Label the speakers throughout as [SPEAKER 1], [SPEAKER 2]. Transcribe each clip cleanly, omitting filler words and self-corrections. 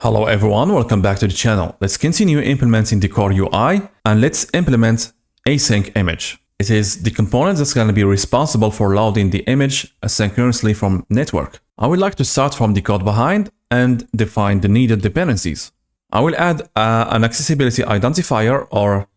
[SPEAKER 1] Hello everyone, welcome back to the channel. Let's continue implementing the CoreUI and let's implement async image. It is the component that's going to be responsible for loading the image asynchronously from network. I would like to start from the code behind and define the needed dependencies. I will add an accessibility identifier or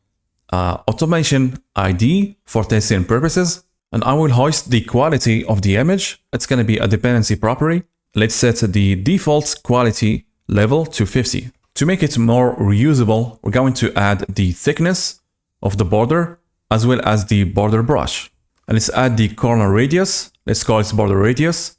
[SPEAKER 1] automation ID for testing purposes, and I will hoist the quality of the image. It's going to be a dependency property. Let's set the default quality level to 50. To make it more reusable, we're going to add the thickness of the border as well as the border brush. And let's add the corner radius. Let's call it border radius.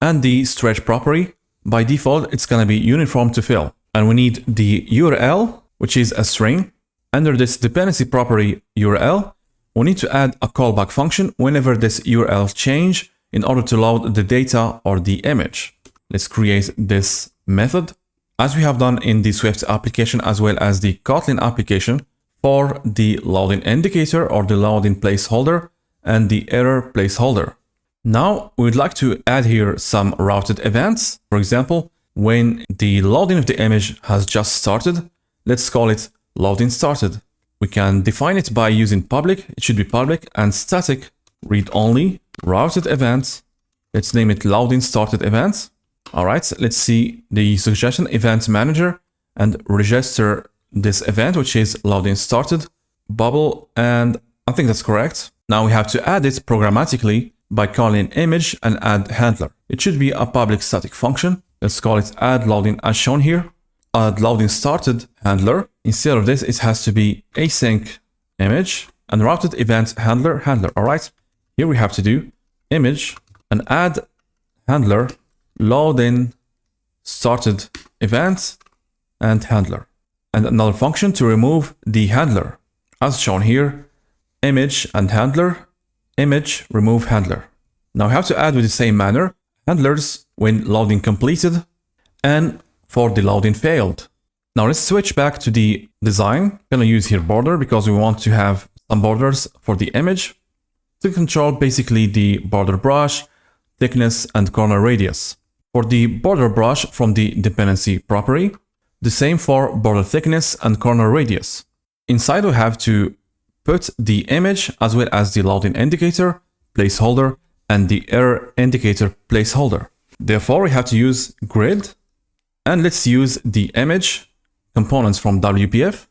[SPEAKER 1] And the stretch property. By default, it's going to be uniform to fill. And we need the URL, which is a string. Under this dependency property URL, we need to add a callback function whenever this URL change in order to load the data or the image. Let's create this method as we have done in the Swift application as well as the Kotlin application for the loading indicator or the loading placeholder and the error placeholder. Now we would like to add here some routed events. For example, when the loading of the image has just started, let's call it loading started. We can define it by using public, it should be public, and static read only routed events. Let's name it loading started events. All right, let's see the suggestion event manager and register this event, which is loading started bubble. And I think that's correct. Now we have to add it programmatically by calling image and add handler. It should be a public static function. Let's call it add loading as shown here. Add loading started handler. Instead of this, it has to be async image and routed event handler. All right, here we have to do image and add handler loading started event and handler, and another function to remove the handler as shown here, image and handler, image remove handler. Now we have to add with the same manner handlers when loading completed and for the loading failed. Now let's switch back to the design. I'm gonna use here border because we want to have some borders for the image to control basically the border brush, thickness and corner radius. For the border brush from the dependency property, the same for border thickness and corner radius. Inside we have to put the image as well as the loading indicator, placeholder, and the error indicator placeholder. Therefore, we have to use grid, and let's use the image components from WPF.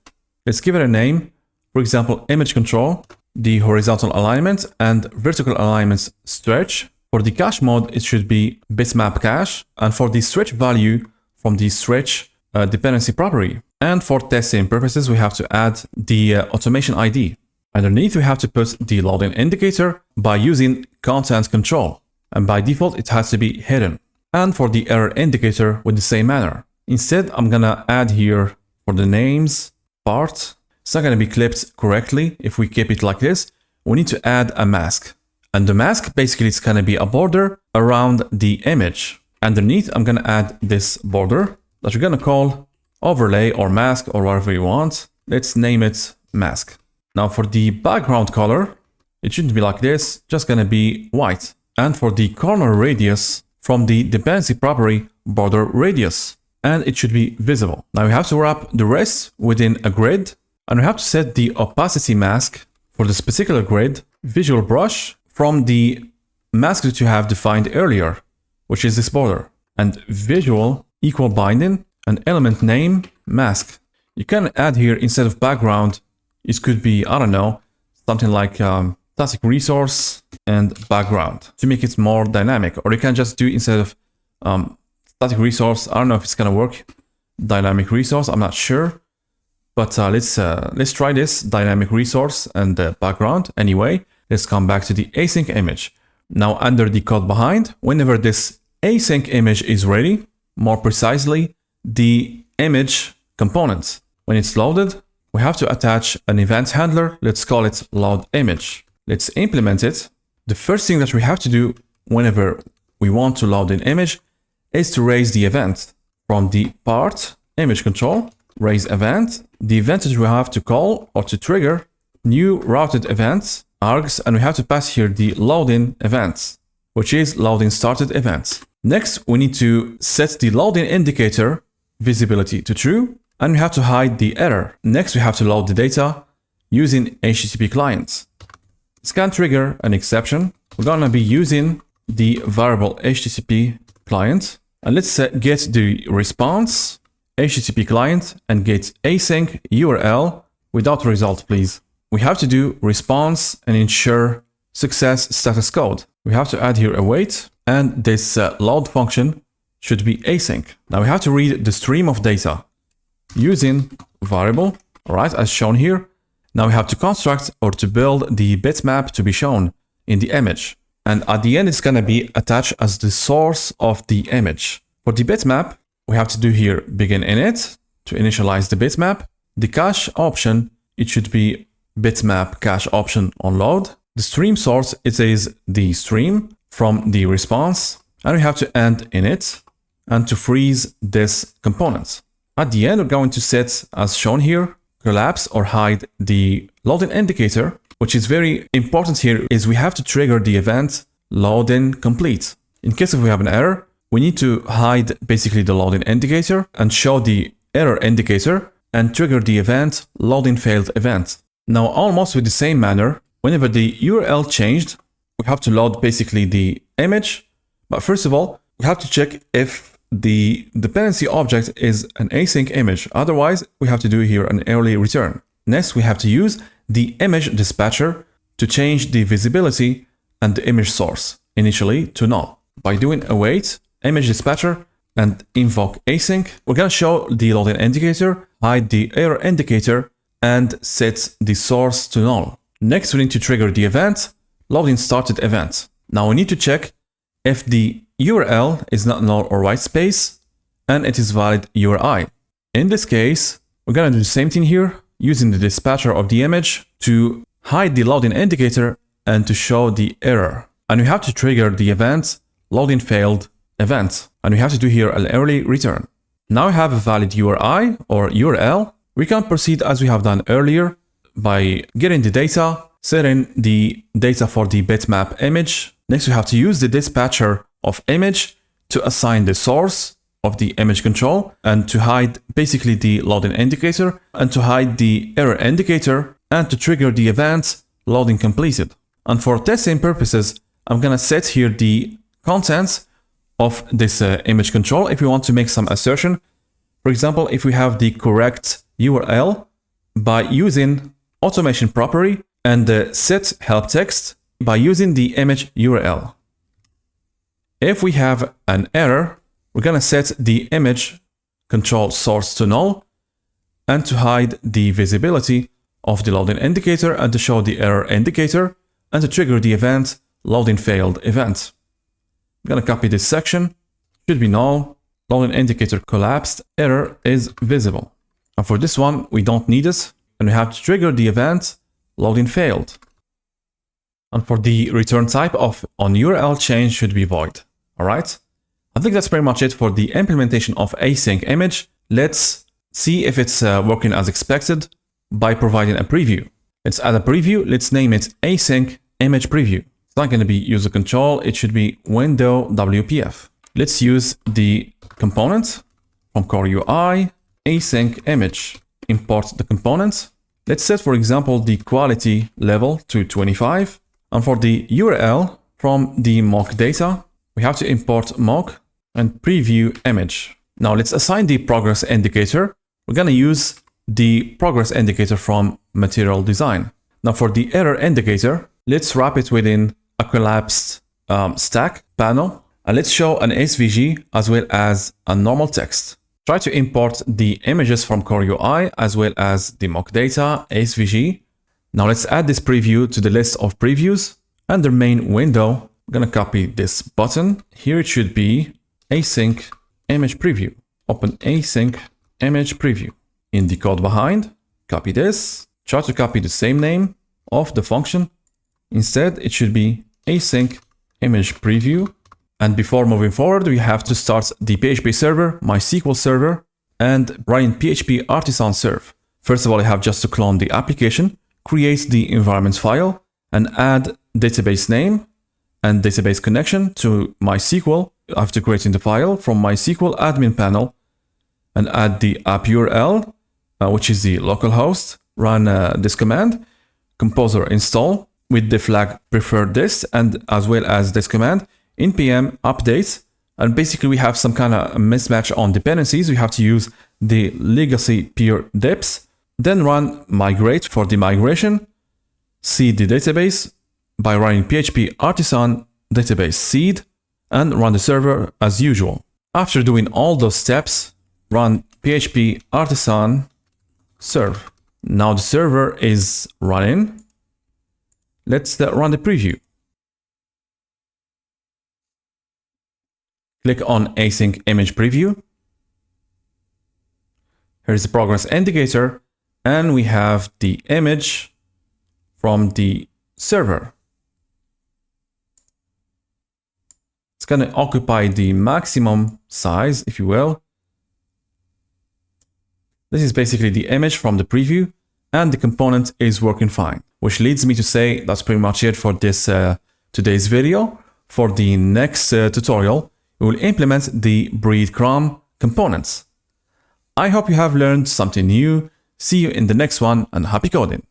[SPEAKER 1] Let's give it a name, for example, image control, the horizontal alignment and vertical alignment stretch. For the cache mode, it should be bitmap cache, and for the stretch value from the stretch dependency property. And for testing purposes, we have to add the automation ID. Underneath, we have to put the loading indicator by using content control, and by default, it has to be hidden. And for the error indicator with the same manner. Instead, I'm gonna add here for the names part. It's not gonna be clipped correctly. If we keep it like this, we need to add a mask. And the mask, basically, it's going to be a border around the image. Underneath, I'm going to add this border that we're going to call overlay or mask or whatever you want. Let's name it mask. Now for the background color, it shouldn't be like this, just going to be white. And for the corner radius from the dependency property, border radius, and it should be visible. Now we have to wrap the rest within a grid, and we have to set the opacity mask for this particular grid, visual brush, from the mask that you have defined earlier, which is this border, and visual equal binding and element name mask. You can add here instead of background, it could be, I don't know, something like static resource and background to make it more dynamic. Or you can just do instead of static resource, I don't know if it's gonna work, dynamic resource, I'm not sure. But let's try this dynamic resource and background anyway. Let's come back to the async image. Now under the code behind, whenever this async image is ready, more precisely, the image component, when it's loaded, we have to attach an event handler. Let's call it load image. Let's implement it. The first thing that we have to do whenever we want to load an image is to raise the event from the part image control, raise event. The event that we have to call or to trigger new routed events args, and we have to pass here the loading events, which is loading started events. Next, we need to set the loading indicator visibility to true, and we have to hide the error. Next, we have to load the data using HTTP client. This can trigger an exception. We're gonna be using the variable HTTP client, and let's get the response HTTP client and get async URL without result, please. We have to do response and ensure success status code. We have to add here a wait, and this load function should be async. Now we have to read the stream of data using variable, all right, as shown here. Now we have to construct or to build the bitmap to be shown in the image. And at the end, it's gonna be attached as the source of the image. For the bitmap, we have to do here begin init to initialize the bitmap. The cache option, it should be bitmap cache option on load. The stream source, it is the stream from the response, and we have to end init and to freeze this component. At the end, we're going to set, as shown here, collapse or hide the loading indicator, which is very important here, is we have to trigger the event loading complete. In case if we have an error, we need to hide basically the loading indicator and show the error indicator and trigger the event loading failed event. Now, almost with the same manner, whenever the URL changed, we have to load basically the image. But first of all, we have to check if the dependency object is an async image. Otherwise, we have to do here an early return. Next, we have to use the image dispatcher to change the visibility and the image source initially to null. By doing await image dispatcher and invoke async, we're going to show the loading indicator, hide the error indicator, and set the source to null. Next, we need to trigger the event, loading started event. Now we need to check if the URL is not null or white space, and it is valid URI. In this case, we're going to do the same thing here, using the dispatcher of the image to hide the loading indicator and to show the error. And we have to trigger the event loading failed event. And we have to do here an early return. Now we have a valid URI or URL. We can proceed as we have done earlier by getting the data, setting the data for the bitmap image. Next, we have to use the dispatcher of image to assign the source of the image control and to hide basically the loading indicator and to hide the error indicator and to trigger the event loading completed. And for testing purposes, I'm gonna set here the contents of this image control if we want to make some assertion. For example, if we have the correct URL by using automation property and the set help text by using the image URL. If we have an error, we're gonna set the image control source to null and to hide the visibility of the loading indicator and to show the error indicator and to trigger the event loading failed event. I'm gonna copy this section, should be null, loading indicator collapsed, error is visible. And for this one, we don't need it, and we have to trigger the event loading failed. And for the return type of on URL change should be void. All right. I think that's pretty much it for the implementation of async image. Let's see if it's working as expected by providing a preview. Let's add a preview. Let's name it async image preview. It's not going to be user control. It should be window WPF. Let's use the component from CoreUI async image. Import the component. Let's set, for example, the quality level to 25. And for the URL from the mock data, we have to import mock and preview image. Now let's assign the progress indicator. We're going to use the progress indicator from material design. Now for the error indicator, let's wrap it within a collapsed stack panel. And let's show an SVG as well as a normal text. Try to import the images from CoreUI as well as the mock data SVG. Now let's add this preview to the list of previews. Under main window, I'm gonna copy this button. Here it should be async image preview. Open async image preview. In the code behind, copy this. Try to copy the same name of the function. Instead, it should be async image preview. And before moving forward, we have to start the PHP server, MySQL server, and running PHP artisan serve. First of all, I have just to clone the application, create the environment file, and add database name and database connection to MySQL. I have to create in the file from MySQL admin panel. and add the app URL, which is the localhost. Run this command, composer install with the flag prefer this, and as well as this command, npm update. And basically we have some kind of mismatch on dependencies. We have to use the legacy peer deps, then run migrate for the migration, seed the database by running php artisan database seed, and run the server as usual. After doing all those steps, run php artisan serve. Now the server is running. Let's run the preview. Click on async image preview. Here's the progress indicator, and we have the image from the server. It's going to occupy the maximum size, if you will. This is basically the image from the preview, and the component is working fine, which leads me to say that's pretty much it for this today's video. For the next tutorial, we will implement the breadcrumb components. I hope you have learned something new. See you in the next one, and happy coding!